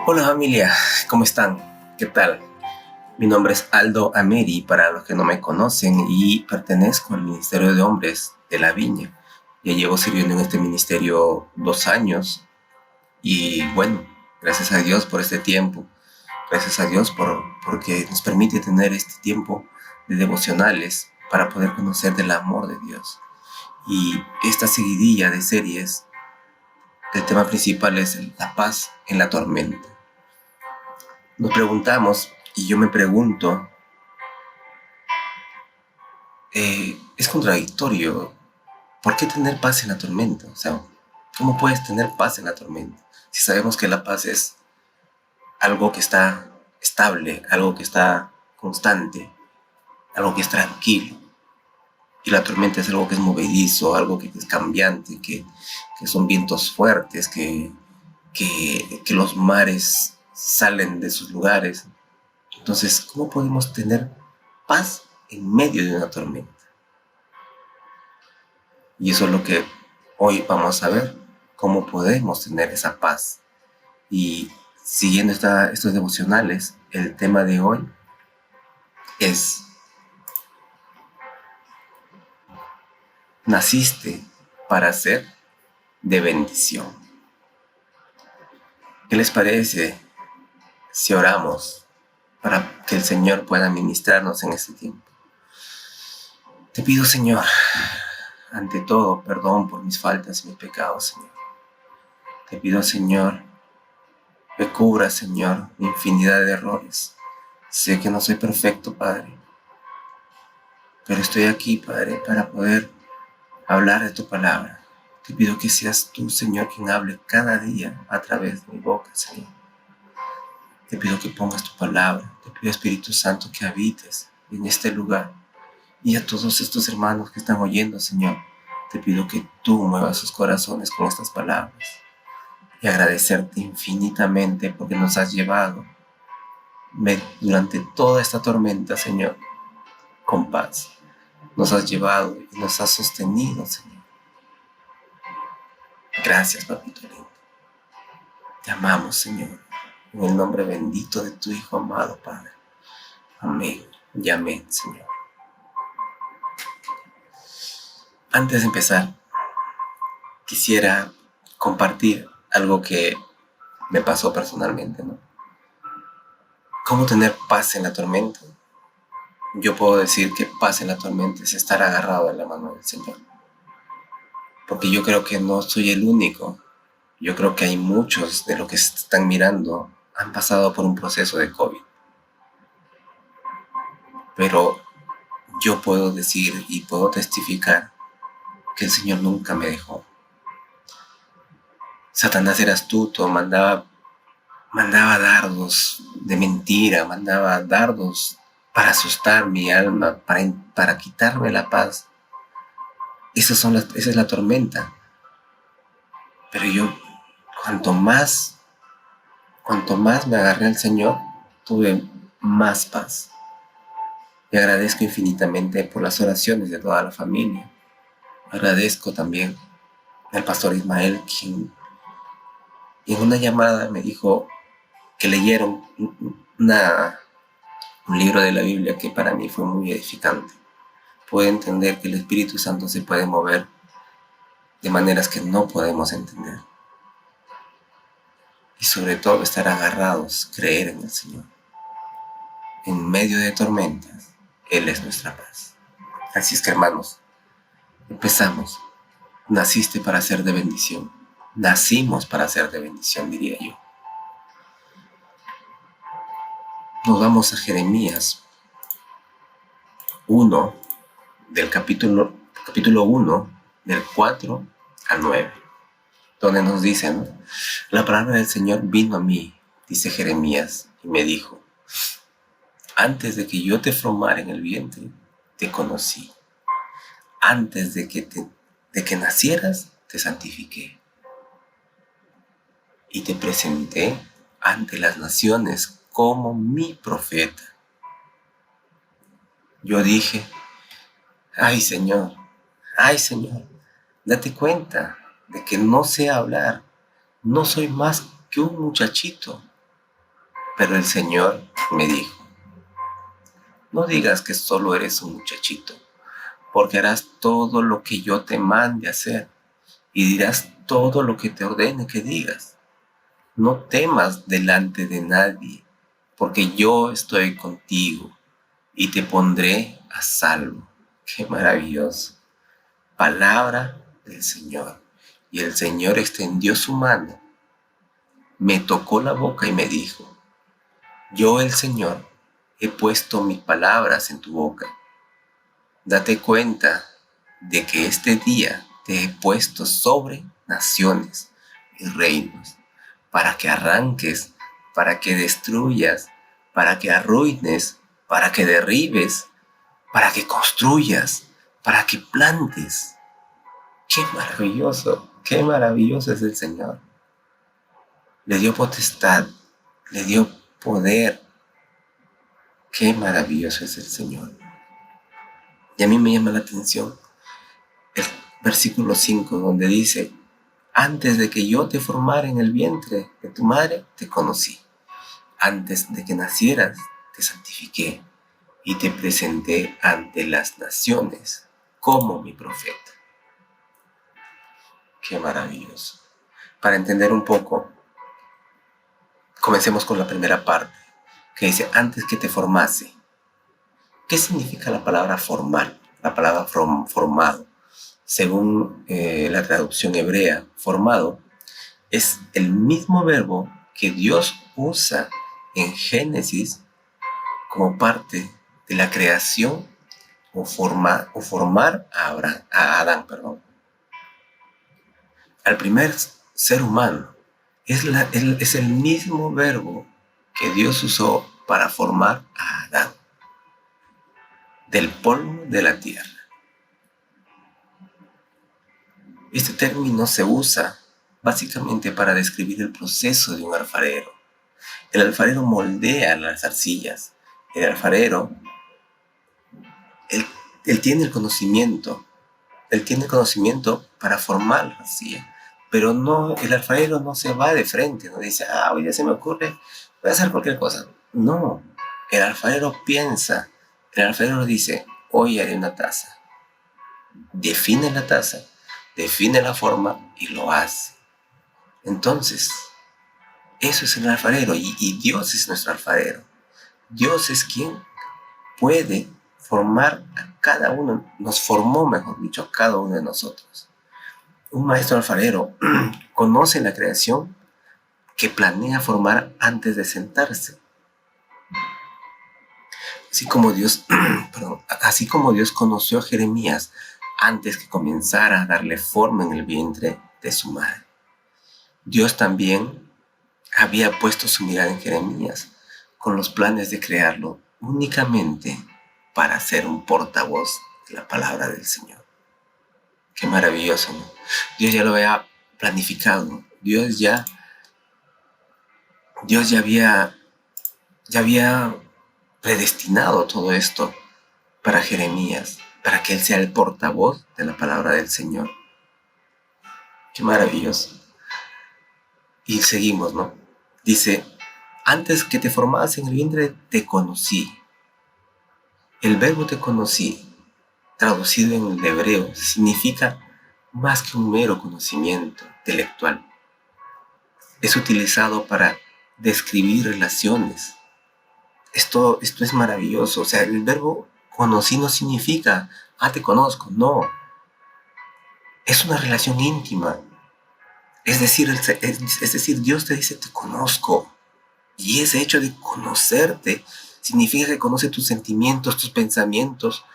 Hola familia, ¿cómo están? ¿Qué tal? Mi nombre es Aldo Ameri, para los que no me conocen, y pertenezco al Ministerio de Hombres de la Viña. Ya llevo sirviendo en este ministerio 2 años y bueno, gracias a Dios por este tiempo, gracias a Dios porque nos permite tener este tiempo de devocionales para poder conocer del amor de Dios. Y esta seguidilla de series, el tema principal es la paz en la tormenta. Nos preguntamos, y yo me pregunto, es contradictorio. ¿Por qué tener paz en la tormenta? O sea, ¿cómo puedes tener paz en la tormenta? Si sabemos que la paz es algo que está estable, algo que está constante, algo que es tranquilo. Y la tormenta es algo que es movedizo, algo que es cambiante, que son vientos fuertes, que los mares salen de sus lugares. Entonces, ¿cómo podemos tener paz en medio de una tormenta? Y eso es lo que hoy vamos a ver, cómo podemos tener esa paz. Y siguiendo estos devocionales, el tema de hoy es: naciste para ser de bendición. ¿Qué les parece si oramos para que el Señor pueda ministrarnos en este tiempo? Te pido, Señor, ante todo, perdón por mis faltas y mis pecados, Señor. Te pido, Señor, me cubra, Señor, mi infinidad de errores. Sé que no soy perfecto, Padre, pero estoy aquí, Padre, para poder hablar de tu palabra. Te pido que seas tú, Señor, quien hable cada día a través de mi boca, Señor. Te pido que pongas tu palabra. Te pido, Espíritu Santo, que habites en este lugar. Y a todos estos hermanos que están oyendo, Señor, te pido que tú muevas sus corazones con estas palabras. Y agradecerte infinitamente porque nos has llevado durante toda esta tormenta, Señor, con paz. Nos has llevado y nos has sostenido, Señor. Gracias, papito lindo. Te amamos, Señor, en el nombre bendito de tu Hijo amado, Padre. Amén y amén, Señor. Antes de empezar, quisiera compartir algo que me pasó personalmente, ¿no? ¿Cómo tener paz en la tormenta? Yo puedo decir que paz en la tormenta es estar agarrado de la mano del Señor. Porque yo creo que no soy el único. Yo creo que hay muchos de los que están mirando han pasado por un proceso de COVID. Pero yo puedo decir y puedo testificar que el Señor nunca me dejó. Satanás era astuto, mandaba dardos de mentira, mandaba dardos para asustar mi alma, para quitarme la paz. Esa es la tormenta. Pero yo, cuanto más me agarré al Señor, tuve más paz. Y agradezco infinitamente por las oraciones de toda la familia. Agradezco también al pastor Ismael, quien en una llamada me dijo que leyeron un libro de la Biblia que para mí fue muy edificante. Puedo entender que el Espíritu Santo se puede mover de maneras que no podemos entender. Y sobre todo estar agarrados, creer en el Señor. En medio de tormentas, Él es nuestra paz. Así es que, hermanos, empezamos. Naciste para ser de bendición. Nacimos para ser de bendición, diría yo. Nos vamos a Jeremías 1, del capítulo 1, del 4 al 9, donde nos dice, ¿no? La palabra del Señor vino a mí, dice Jeremías, y me dijo: antes de que yo te formara en el vientre, te conocí. Antes de que nacieras, te santifiqué. Y te presenté ante las naciones como mi profeta. Yo dije: ay Señor, date cuenta de que no sé hablar, no soy más que un muchachito. Pero el Señor me dijo: no digas que solo eres un muchachito, porque harás todo lo que yo te mande hacer y dirás todo lo que te ordene que digas. No temas delante de nadie, porque yo estoy contigo y te pondré a salvo. Qué maravilloso. Palabra del Señor. Y el Señor extendió su mano, me tocó la boca y me dijo: yo, el Señor, he puesto mis palabras en tu boca. Date cuenta de que este día te he puesto sobre naciones y reinos, para que arranques, para que destruyas, para que arruines, para que derribes, para que construyas, para que plantes. Qué maravilloso es el Señor. Le dio potestad, le dio poder. Qué maravilloso es el Señor. Y a mí me llama la atención el versículo 5, donde dice: antes de que yo te formara en el vientre de tu madre, te conocí. Antes de que nacieras, te santifiqué y te presenté ante las naciones como mi profeta. Qué maravilloso. Para entender un poco, comencemos con la primera parte, que dice: antes que te formase. ¿Qué significa la palabra formar? La palabra formado. Según la traducción hebrea, formado es el mismo verbo que Dios usa en Génesis como parte de la creación o formar a Adán. Al primer ser humano. Es el mismo verbo que Dios usó para formar a Adán, del polvo de la tierra. Este término se usa básicamente para describir el proceso de un alfarero. El alfarero moldea las arcillas. El alfarero, él tiene el conocimiento. Él tiene el conocimiento para formar la arcilla. Pero no, el alfarero no se va de frente, no dice: hoy día se me ocurre, voy a hacer cualquier cosa. No, el alfarero piensa. El alfarero dice: hoy haré una taza. Define la taza, define la forma y lo hace. Entonces, eso es el alfarero, y Dios es nuestro alfarero. Dios es quien puede formar a cada uno, nos formó, mejor dicho, a cada uno de nosotros. Un maestro alfarero conoce la creación que planea formar antes de sentarse. Así como Dios conoció a Jeremías antes que comenzara a darle forma en el vientre de su madre. Dios también había puesto su mirada en Jeremías con los planes de crearlo únicamente para ser un portavoz de la palabra del Señor. Qué maravilloso, ¿no? Dios ya lo había planificado. Dios ya había predestinado todo esto para Jeremías, para que él sea el portavoz de la palabra del Señor. Qué maravilloso. Y seguimos, ¿no? Dice: antes que te formas en el vientre, te conocí. El verbo te conocí, traducido en el hebreo, significa más que un mero conocimiento intelectual. Es utilizado para describir relaciones. Esto es maravilloso. O sea, el verbo conocí no significa: te conozco. No. Es una relación íntima. Es decir, Dios te dice: te conozco. Y ese hecho de conocerte significa que conoce tus sentimientos, tus pensamientos,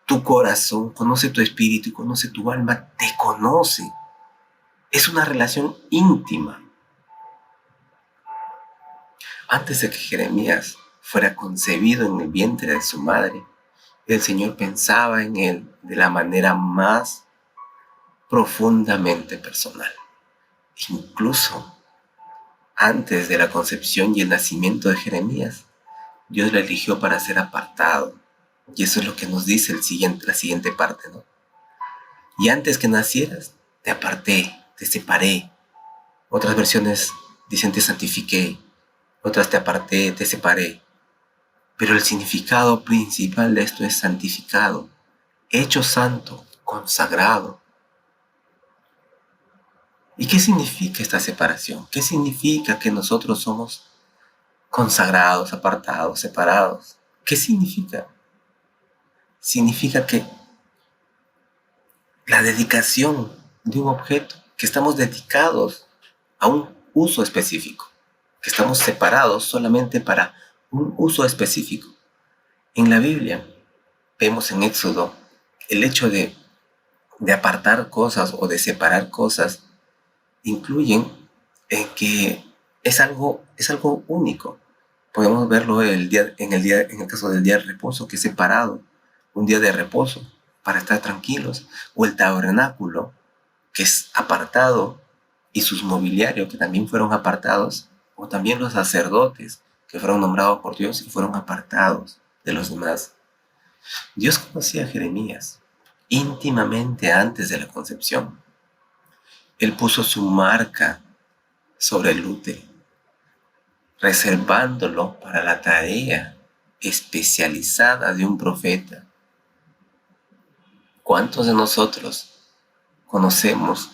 tu corazón, conoce tu espíritu y conoce tu alma. Te conoce. Es una relación íntima. Antes de que Jeremías fuera concebido en el vientre de su madre, el Señor pensaba en él de la manera más profundamente personal. Incluso antes de la concepción y el nacimiento de Jeremías, Dios lo eligió para ser apartado. Y eso es lo que nos dice la siguiente parte, ¿no? Y antes que nacieras, te aparté, te separé. Otras versiones dicen: te santifiqué. otras te aparté, te separé. Pero el significado principal de esto es santificado, hecho santo, consagrado. ¿Y qué significa esta separación? ¿Qué significa que nosotros somos consagrados, apartados, separados? ¿Qué significa? Significa que la dedicación de un objeto, que estamos dedicados a un uso específico, que estamos separados solamente para un uso específico. En la Biblia vemos en Éxodo el hecho de apartar cosas o de separar cosas incluyen en que es algo único. Podemos verlo en el caso del día de reposo, que es separado, un día de reposo para estar tranquilos, o el tabernáculo, que es apartado, y sus mobiliarios, que también fueron apartados, o también los sacerdotes, que fueron nombrados por Dios y fueron apartados de los demás. Dios conocía a Jeremías íntimamente antes de la concepción. Él puso su marca sobre el útero, reservándolo para la tarea especializada de un profeta. ¿Cuántos de nosotros conocemos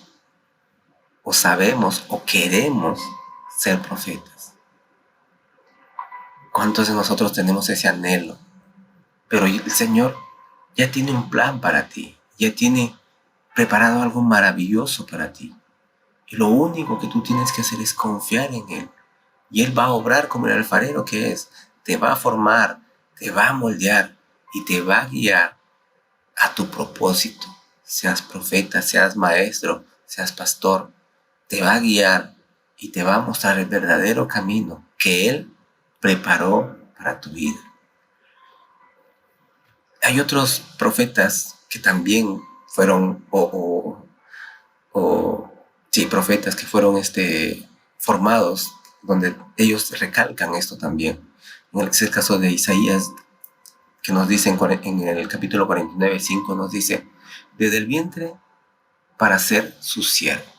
o sabemos o queremos ser profetas? ¿Cuántos de nosotros tenemos ese anhelo? Pero el Señor ya tiene un plan para ti, ya tiene preparado algo maravilloso para ti. Y lo único que tú tienes que hacer es confiar en Él. Y Él va a obrar como el alfarero que es. Te va a formar, te va a moldear y te va a guiar a tu propósito. Seas profeta, seas maestro, seas pastor. Te va a guiar y te va a mostrar el verdadero camino que Él preparó para tu vida. Hay otros profetas que también fueron, profetas que fueron formados, donde ellos recalcan esto también. Es el caso de Isaías, que nos dice en el capítulo 49, 5, nos dice, desde el vientre para ser su siervo.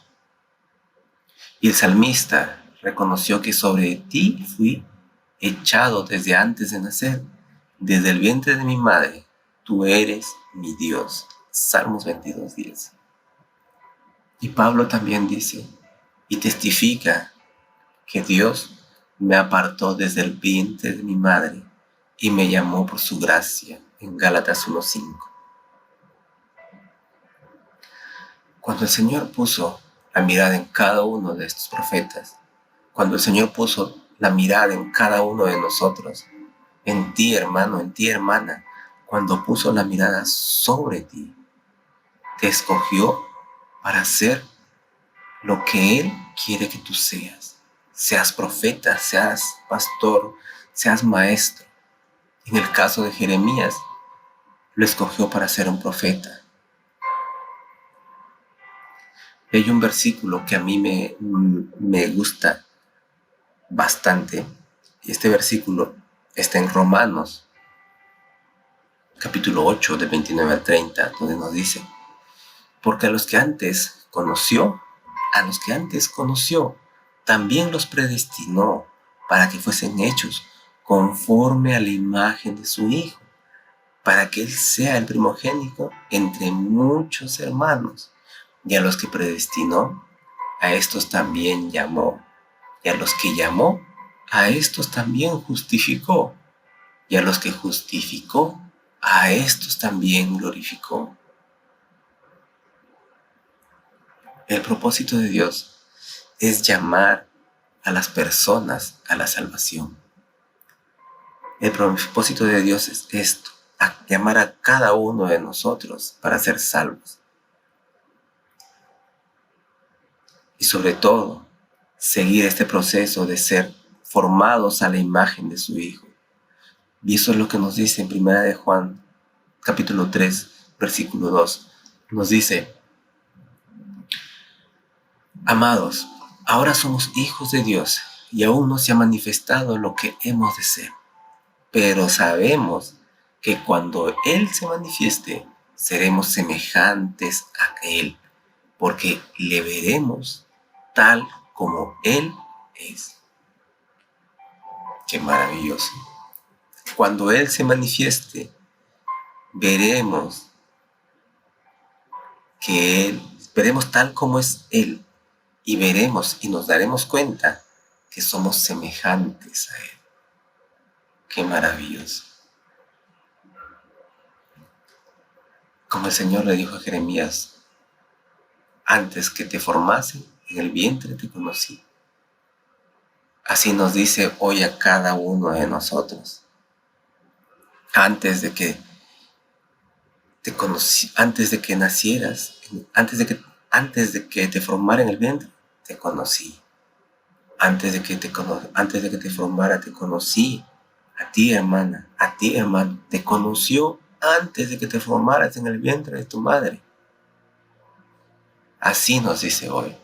Y el salmista reconoció que sobre ti fui echado desde antes de nacer, desde el vientre de mi madre, tú eres mi Dios. Salmos 22, 10. Y Pablo también dice y testifica que Dios me apartó desde el vientre de mi madre y me llamó por su gracia, en Gálatas 1:5. Cuando el Señor puso la mirada en cada uno de estos profetas, cuando el Señor puso la mirada en cada uno de nosotros, en ti, hermano, en ti, hermana, cuando puso la mirada sobre ti, te escogió para ser lo que Él quiere que tú seas. Seas profeta, seas pastor, seas maestro. En el caso de Jeremías, lo escogió para ser un profeta. Hay un versículo que a mí me gusta bastante. Y este versículo está en Romanos, capítulo 8, de 29 al 30, donde nos dice, porque a los que antes conoció, también los predestinó para que fuesen hechos conforme a la imagen de su Hijo, para que Él sea el primogénito entre muchos hermanos. Y a los que predestinó, a estos también llamó. Y a los que llamó, a estos también justificó. Y a los que justificó, a estos también glorificó. El propósito de Dios es llamar a las personas a la salvación. El propósito de Dios es esto, llamar a cada uno de nosotros para ser salvos. Y sobre todo, seguir este proceso de ser formados a la imagen de su Hijo. Y eso es lo que nos dice en 1 de Juan, capítulo 3, versículo 2. Nos dice, amados, ahora somos hijos de Dios y aún no se ha manifestado lo que hemos de ser. Pero sabemos que cuando Él se manifieste, seremos semejantes a Él, porque le veremos tal como Él es. Qué maravilloso. Cuando Él se manifieste, veremos veremos tal como es Él, y veremos y nos daremos cuenta que somos semejantes a Él. Qué maravilloso. Como el Señor le dijo a Jeremías, antes que te formase en el vientre te conocí. Así nos dice hoy a cada uno de nosotros. Antes de que te conocí, antes de que nacieras, antes de que te formara en el vientre, te conocí. Antes de que te formara, te conocí. A ti, hermana, a ti, hermano, te conoció antes de que te formaras en el vientre de tu madre. Así nos dice hoy.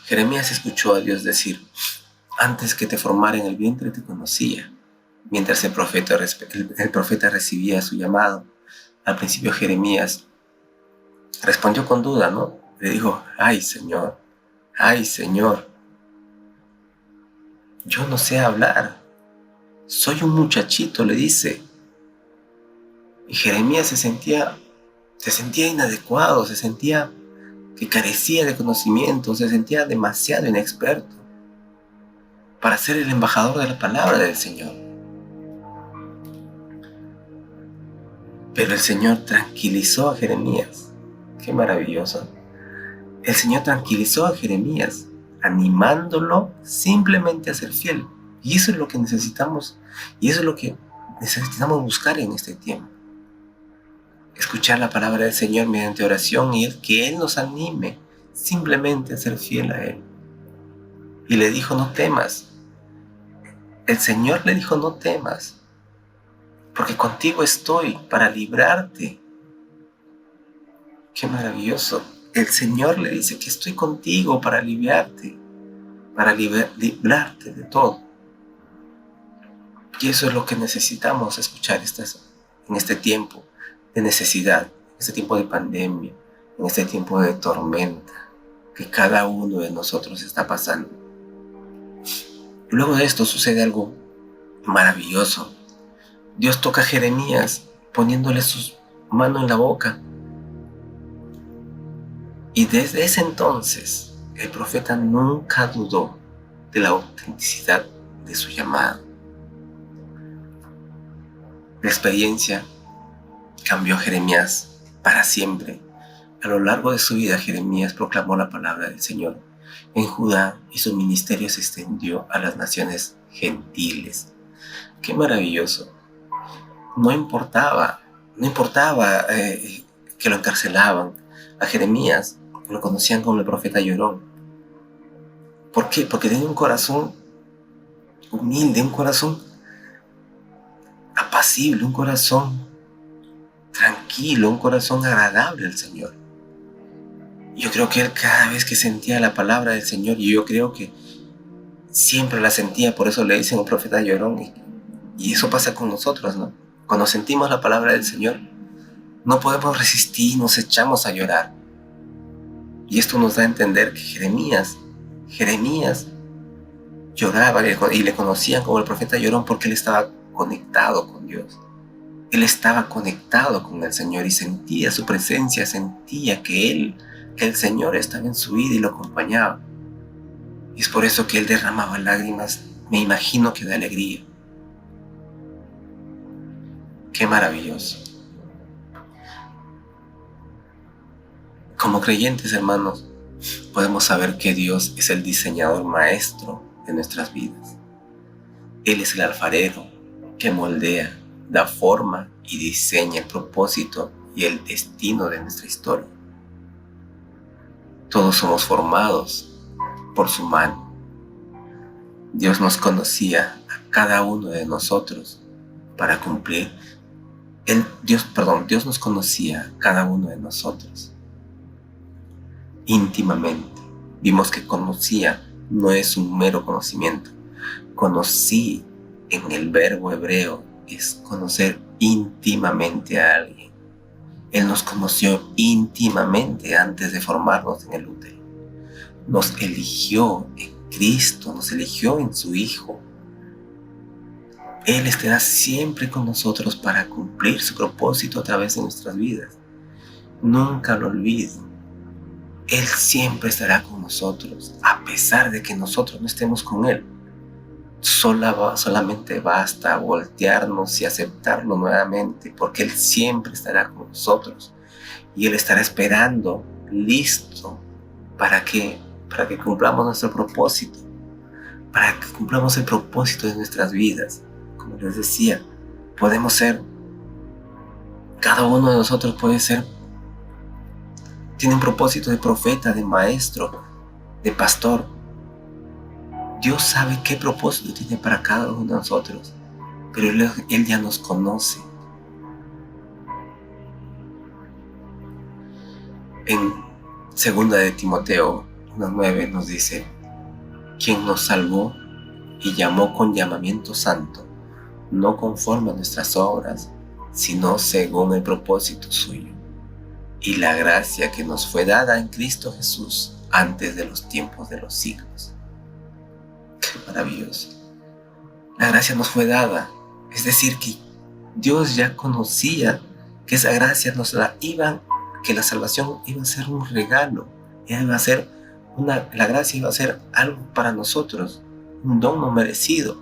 Jeremías escuchó a Dios decir, antes que te formara en el vientre te conocía. Mientras el profeta recibía su llamado, al principio Jeremías respondió con duda, ¿no? Le dijo, ay Señor, yo no sé hablar. Soy un muchachito, le dice. Y Jeremías se sentía inadecuado, se sentía que carecía de conocimiento, se sentía demasiado inexperto para ser el embajador de la palabra del Señor. Pero el Señor tranquilizó a Jeremías. Qué maravilloso. El Señor tranquilizó a Jeremías, animándolo simplemente a ser fiel. Y eso es lo que necesitamos, y eso es lo que necesitamos buscar en este tiempo. Escuchar la palabra del Señor mediante oración y que Él nos anime simplemente a ser fiel a Él. Y le dijo, no temas. El Señor le dijo, no temas, porque contigo estoy para librarte. Qué maravilloso. El Señor le dice que estoy contigo para aliviarte, para librarte de todo. Y eso es lo que necesitamos escuchar en este tiempo de necesidad, en este tiempo de pandemia, en este tiempo de tormenta que cada uno de nosotros está pasando. Y luego de esto sucede algo maravilloso. Dios toca a Jeremías poniéndole su mano en la boca. Y desde ese entonces, el profeta nunca dudó de la autenticidad de su llamado. La experiencia cambió a Jeremías para siempre. A lo largo de su vida, Jeremías proclamó la palabra del Señor en Judá y su ministerio se extendió a las naciones gentiles. ¡Qué maravilloso! No importaba que lo encarcelaban. A Jeremías lo conocían como el profeta llorón. ¿Por qué? Porque tenía un corazón humilde, un corazón apacible, un corazón tranquilo, un corazón agradable al Señor. Yo creo que él cada vez que sentía la palabra del Señor, y yo creo que siempre la sentía, por eso le dicen un profeta llorón, y eso pasa con nosotros, ¿no? Cuando sentimos la palabra del Señor, no podemos resistir, nos echamos a llorar. Y esto nos da a entender que Jeremías lloraba y le conocían como el profeta llorón porque él estaba conectado con Dios. Él estaba conectado con el Señor y sentía su presencia, sentía que el Señor estaba en su vida y lo acompañaba. Y es por eso que él derramaba lágrimas, me imagino que de alegría. Qué maravilloso. Como creyentes, hermanos, podemos saber que Dios es el diseñador maestro de nuestras vidas. Él es el alfarero que moldea, da forma y diseña el propósito y el destino de nuestra historia. Todos somos formados por su mano. Dios nos conocía a cada uno de nosotros para cumplir. Dios nos conocía a cada uno de nosotros íntimamente. Vimos que conocía no es un mero conocimiento. Conocí en el verbo hebreo es conocer íntimamente a alguien. Él nos conoció íntimamente antes de formarnos en el útero. nos eligió en Cristo, nos eligió en su Hijo. Él estará siempre con nosotros para cumplir su propósito a través de nuestras vidas. Nunca lo olviden. Él siempre estará con nosotros, a pesar de que nosotros no estemos con Él. Solamente basta voltearnos y aceptarlo nuevamente, porque Él siempre estará con nosotros. Y Él estará esperando, listo, para que cumplamos nuestro propósito, para que cumplamos el propósito de nuestras vidas. Como les decía, cada uno de nosotros tiene un propósito de profeta, de maestro, de pastor. Dios sabe qué propósito tiene para cada uno de nosotros, pero Él ya nos conoce. En 2 de Timoteo 1:9 nos dice: quien nos salvó y llamó con llamamiento santo, no conforme a nuestras obras, sino según el propósito suyo, y la gracia que nos fue dada en Cristo Jesús antes de los tiempos de los siglos. ¡Qué maravilloso! La gracia nos fue dada, es decir, que Dios ya conocía que esa gracia que la salvación iba a ser un regalo, la gracia iba a ser algo para nosotros, un don no merecido.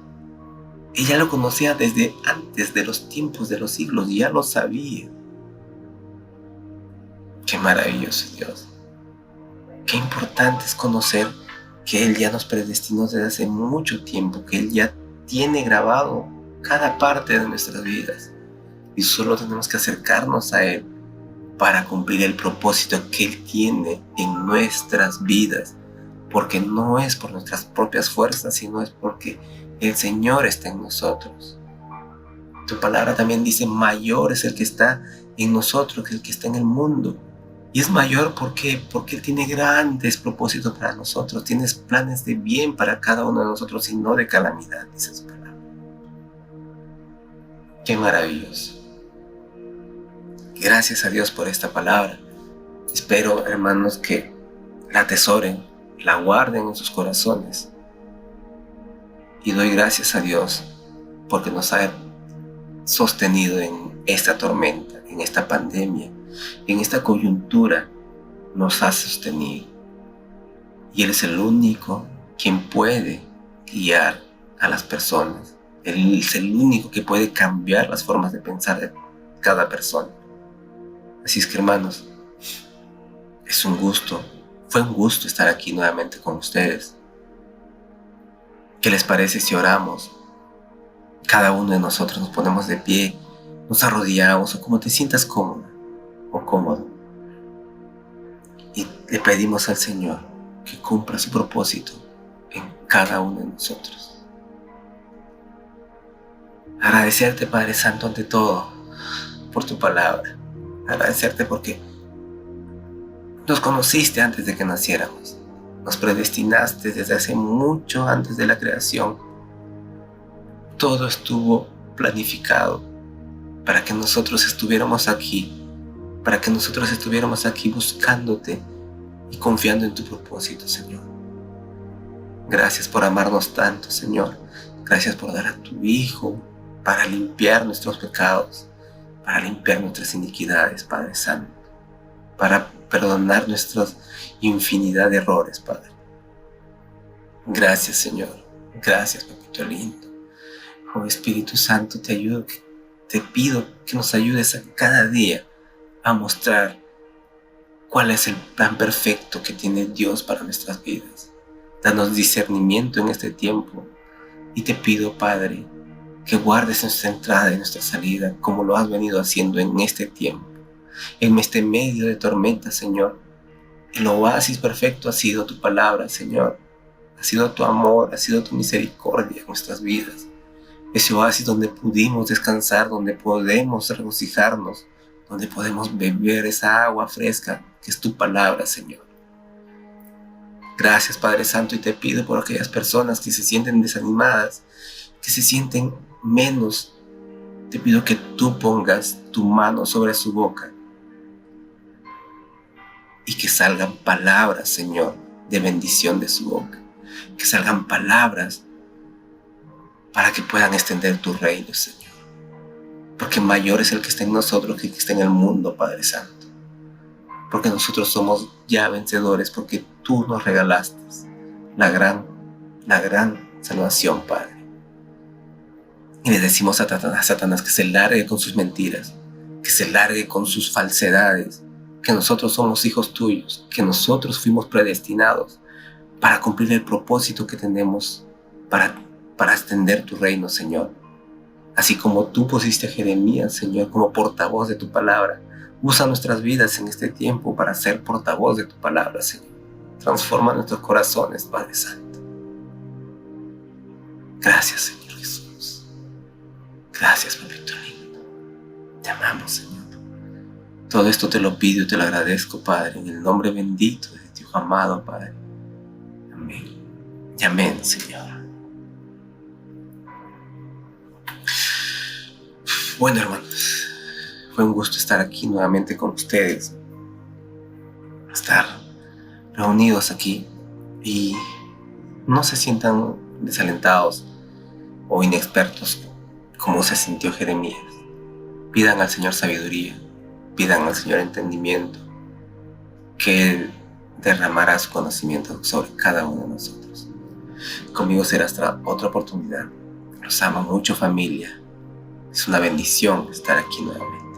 Ella lo conocía desde antes de los tiempos de los siglos, ya lo sabía. Qué maravilloso Dios. Qué importante es conocer que Él ya nos predestinó desde hace mucho tiempo, que Él ya tiene grabado cada parte de nuestras vidas y solo tenemos que acercarnos a Él para cumplir el propósito que Él tiene en nuestras vidas, porque no es por nuestras propias fuerzas, sino es porque el Señor está en nosotros. Tu palabra también dice: mayor es el que está en nosotros que el que está en el mundo. Y es mayor porque Él tiene grandes propósitos para nosotros, tiene planes de bien para cada uno de nosotros y no de calamidad, dice su palabra. Qué maravilloso. Gracias a Dios por esta palabra. Espero, hermanos, que la atesoren, la guarden en sus corazones. Y doy gracias a Dios porque nos ha sostenido en esta tormenta, en esta pandemia, en esta coyuntura. Nos ha sostenido. Y Él es el único quien puede guiar a las personas. Él es el único que puede cambiar las formas de pensar de cada persona. Así es que, hermanos, fue un gusto estar aquí nuevamente con ustedes. ¿Qué les parece si oramos? Cada uno de nosotros nos ponemos de pie, nos arrodillamos o como te sientas cómoda o cómodo. Y le pedimos al Señor que cumpla su propósito en cada uno de nosotros. Agradecerte, Padre Santo, ante todo, por tu palabra. Agradecerte porque nos conociste antes de que naciéramos. Nos predestinaste desde hace mucho antes de la creación. Todo estuvo planificado para que nosotros estuviéramos aquí, buscándote y confiando en tu propósito, Señor. Gracias por amarnos tanto, Señor. Gracias por dar a tu Hijo para limpiar nuestros pecados, para limpiar nuestras iniquidades, Padre Santo, para perdonar nuestras infinidad de errores, Padre. Gracias, Señor. Gracias, Papito lindo. Oh Espíritu Santo, te pido que nos ayudes a cada día a mostrar cuál es el plan perfecto que tiene Dios para nuestras vidas. Danos discernimiento en este tiempo y te pido, Padre, que guardes nuestra entrada y nuestra salida como lo has venido haciendo en este tiempo, en este medio de tormenta, Señor. El oasis perfecto ha sido tu palabra, Señor. Ha sido tu amor, ha sido tu misericordia en nuestras vidas. Ese oasis donde pudimos descansar, donde podemos regocijarnos, donde podemos beber esa agua fresca que es tu palabra, Señor. Gracias, Padre Santo, y te pido por aquellas personas que se sienten desanimadas, que se sienten menos. Te pido que tú pongas tu mano sobre su boca y que salgan palabras, Señor, de bendición de su boca, que salgan palabras para que puedan extender tu reino, Señor. Porque mayor es el que está en nosotros que el que está en el mundo, Padre Santo. Porque nosotros somos ya vencedores, porque tú nos regalaste la gran salvación, Padre. Y le decimos a Satanás que se largue con sus mentiras, que se largue con sus falsedades, que nosotros somos hijos tuyos, que nosotros fuimos predestinados para cumplir el propósito que tenemos para extender tu reino, Señor. Así como tú pusiste a Jeremías, Señor, como portavoz de tu palabra, usa nuestras vidas en este tiempo para ser portavoz de tu palabra, Señor. Transforma nuestros corazones, Padre Santo. Gracias, Señor Jesús. Gracias, Papito lindo. Te amamos, Señor. Todo esto te lo pido y te lo agradezco, Padre, en el nombre bendito de tu Hijo amado, Padre. Amén. Y amén, Señor. Bueno, hermanos, fue un gusto estar aquí nuevamente con ustedes, estar reunidos aquí, y no se sientan desalentados o inexpertos como se sintió Jeremías. Pidan al Señor sabiduría, pidan al Señor entendimiento, que Él derramará su conocimiento sobre cada uno de nosotros. Conmigo será hasta otra oportunidad. Los amo mucho, familia. Es una bendición estar aquí nuevamente.